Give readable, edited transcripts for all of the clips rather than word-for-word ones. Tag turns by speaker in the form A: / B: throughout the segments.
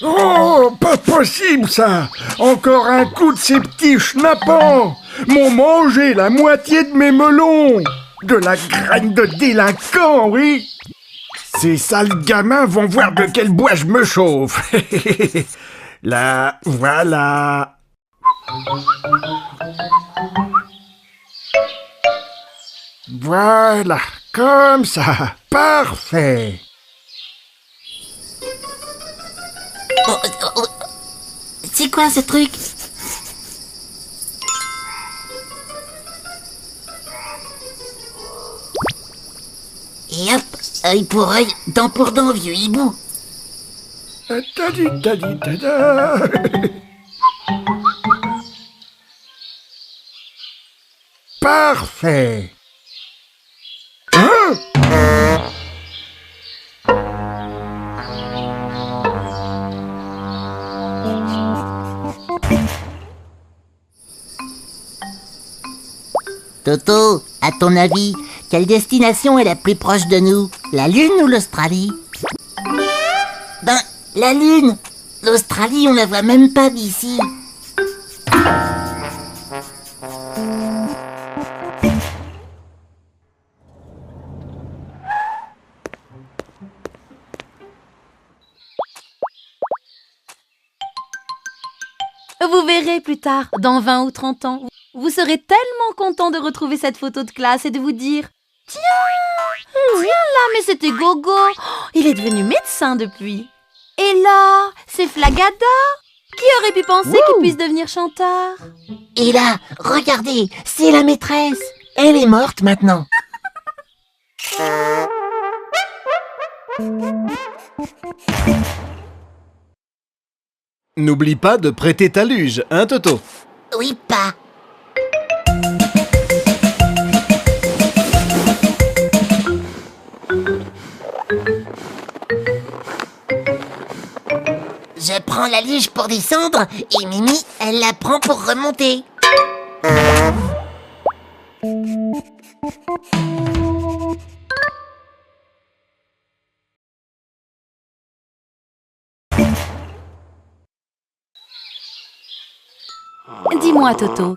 A: Oh, pas possible ça! Encore un coup de ces petits schnappants! M'ont mangé la moitié de mes melons! De la graine de délinquant, oui! Ces sales gamins vont voir de quel bois je me chauffe! Là, voilà! Voilà, comme ça, parfait!
B: Oh, c'est quoi ce truc? Et hop, œil pour œil, dent pour dent, vieux hibou.
A: Tadi-tadi-tada. Parfait. Hein?
B: Toto, à ton avis, quelle destination est la plus proche de nous? La Lune ou l'Australie? Ben, la Lune! L'Australie, on la voit même pas d'ici.
C: Vous verrez plus tard, dans 20 ou 30 ans, vous serez tellement content de retrouver cette photo de classe et de vous dire « Tiens là, mais c'était Gogo, il est devenu médecin depuis. Et là, c'est Flagada. Qui aurait pu penser qu'il puisse devenir chanteur ?»
B: Et là, regardez, c'est la maîtresse. Elle est morte maintenant.
D: N'oublie pas de prêter ta luge, hein Toto?
B: Oui, pas. Je prends la luge pour descendre et Mimi, elle la prend pour remonter.
C: Dis-moi, Toto,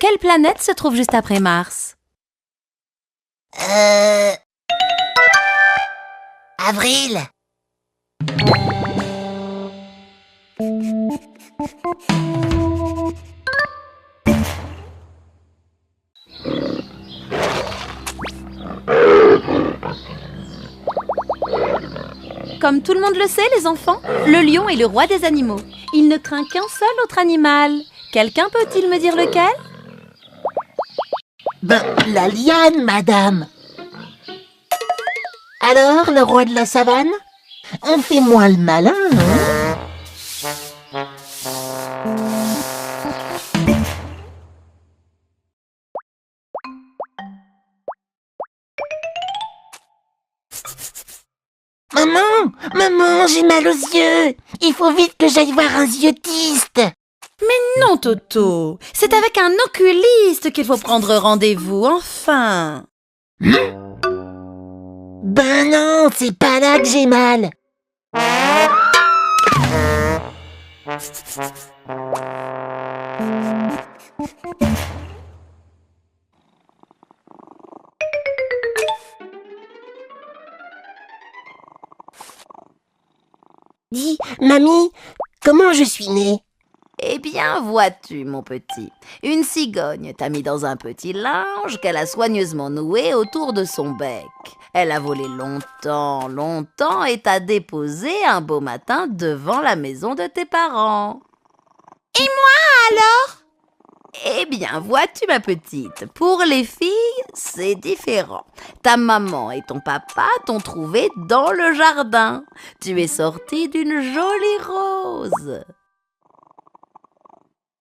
C: quelle planète se trouve juste après Mars?
B: Avril.
C: Comme tout le monde le sait, les enfants, le lion est le roi des animaux. Il ne craint qu'un seul autre animal. Quelqu'un peut-il me dire lequel?
B: Ben, la liane, madame. Alors, le roi de la savane? On fait moins le malin, non? Maman, j'ai mal aux yeux. Il faut vite que j'aille voir un yeux-tiste.
C: Non, Toto, c'est avec un oculiste qu'il faut prendre rendez-vous, enfin.
B: Ben non, c'est pas là que j'ai mal. Dis, mamie, comment je suis née?
C: Eh bien, vois-tu, mon petit, une cigogne t'a mis dans un petit linge qu'elle a soigneusement noué autour de son bec. Elle a volé longtemps, longtemps et t'a déposé un beau matin devant la maison de tes parents.
E: Et moi alors?
C: Eh bien, vois-tu, ma petite, pour les filles, c'est différent. Ta maman et ton papa t'ont trouvé dans le jardin. Tu es sortie d'une jolie rose.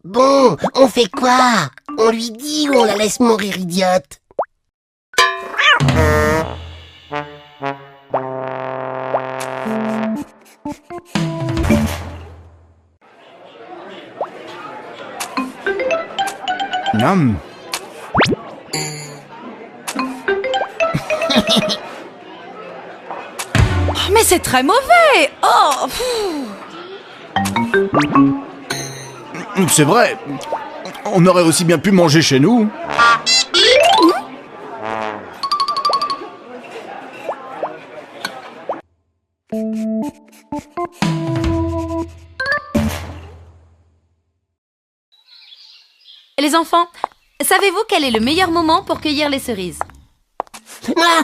B: Bon, on fait quoi? On lui dit ou on la laisse mourir idiote?
A: Nom.
C: Mais c'est très mauvais. Oh, pfff.
D: C'est vrai. On aurait aussi bien pu manger chez nous.
C: Les enfants, savez-vous quel est le meilleur moment pour cueillir les cerises?
B: Moi.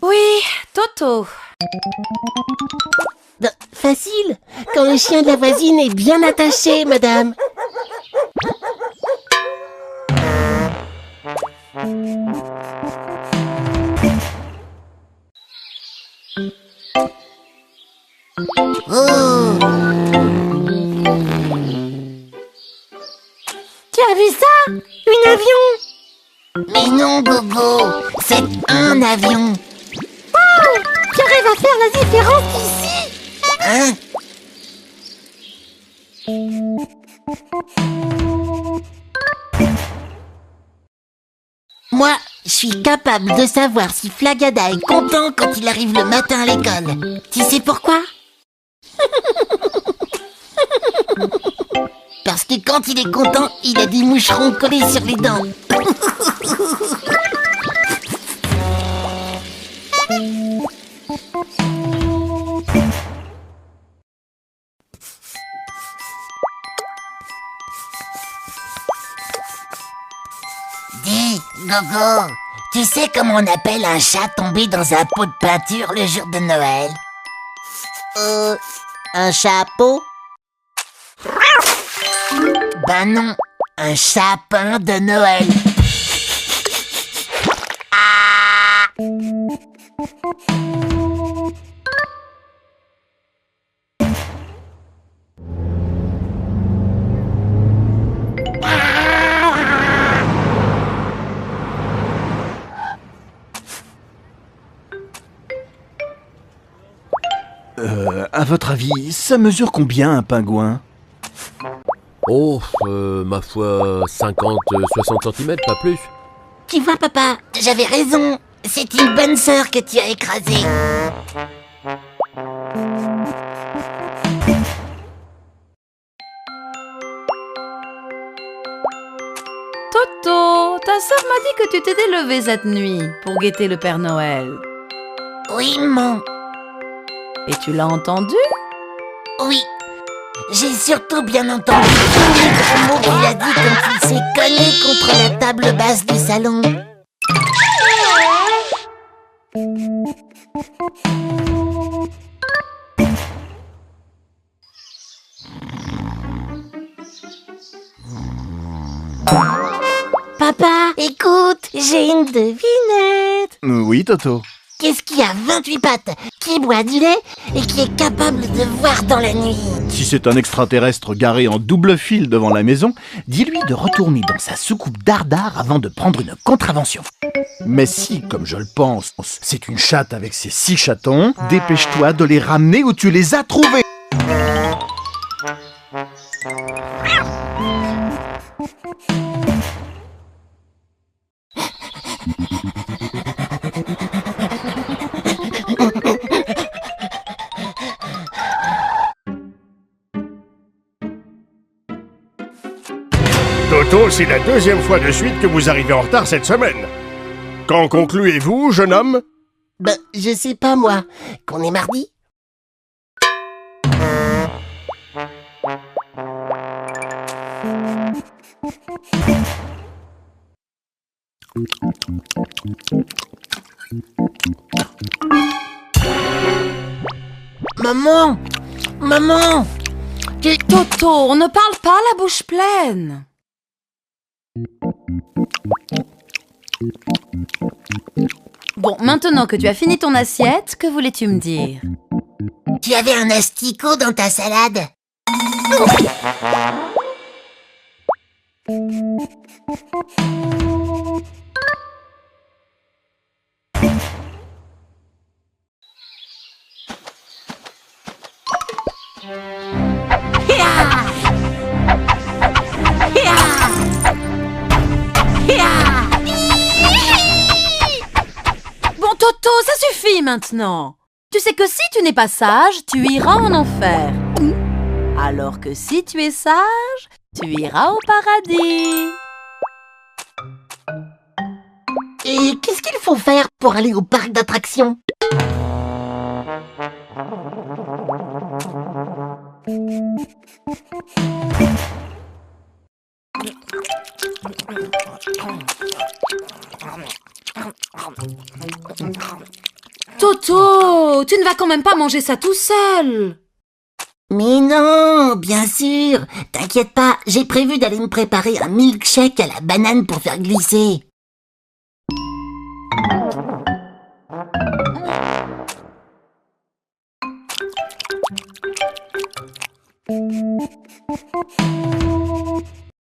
C: Oui, Toto.
B: Facile, quand le chien de la voisine est bien attaché, madame. Oh. Tu as vu ça? Un avion? Mais non, Gogo, c'est un avion. Wow! Tu arrives à faire la différence ici? Hein? Moi, je suis capable de savoir si Flagada est content quand il arrive le matin à l'école. Tu sais pourquoi? Parce que quand il est content, il a des moucherons collés sur les dents. Dis, Gogo, tu sais comment on appelle un chat tombé dans un pot de peinture le jour de Noël? Un chapeau? Ben non, un chapin de Noël.
D: À votre avis, ça mesure combien un pingouin?
F: Oh, ma foi, 50-60 cm, pas plus.
B: Tu vois, papa, j'avais raison. C'est une bonne sœur que tu as écrasée.
C: Toto, ta sœur m'a dit que tu t'étais levée cette nuit pour guetter le Père Noël.
B: Oui, maman.
C: Et tu l'as entendu?
B: Oui. J'ai surtout bien entendu tous les gros mots qu'il a dit quand il s'est collé contre la table basse du salon. Papa, écoute, j'ai une devinette.
D: Oui, Toto.
B: Qu'est-ce qui a 28 pattes, qui boit du lait et qui est capable de voir dans la nuit?
D: Si c'est un extraterrestre garé en double fil devant la maison, dis-lui de retourner dans sa soucoupe dardard avant de prendre une contravention. Mais si, comme je le pense, c'est une chatte avec ses 6 chatons, dépêche-toi de les ramener où tu les as trouvés.
G: Toto, c'est la deuxième fois de suite que vous arrivez en retard cette semaine. Quand concluez-vous, jeune homme?
B: Ben, je sais pas moi. Qu'on est mardi? Maman! Maman!
C: Toto, on ne parle pas la bouche pleine. Bon, maintenant que tu as fini ton assiette, que voulais-tu me dire?
B: Tu avais un asticot dans ta salade?
C: Bon, Toto, ça suffit maintenant. Tu sais que si tu n'es pas sage, tu iras en enfer. Alors que si tu es sage, tu iras au paradis.
B: Et qu'est-ce qu'il faut faire pour aller au parc d'attractions?
C: Toto, tu ne vas quand même pas manger ça tout seul.
B: Mais non, bien sûr. T'inquiète pas, j'ai prévu d'aller me préparer un milkshake à la banane pour faire glisser.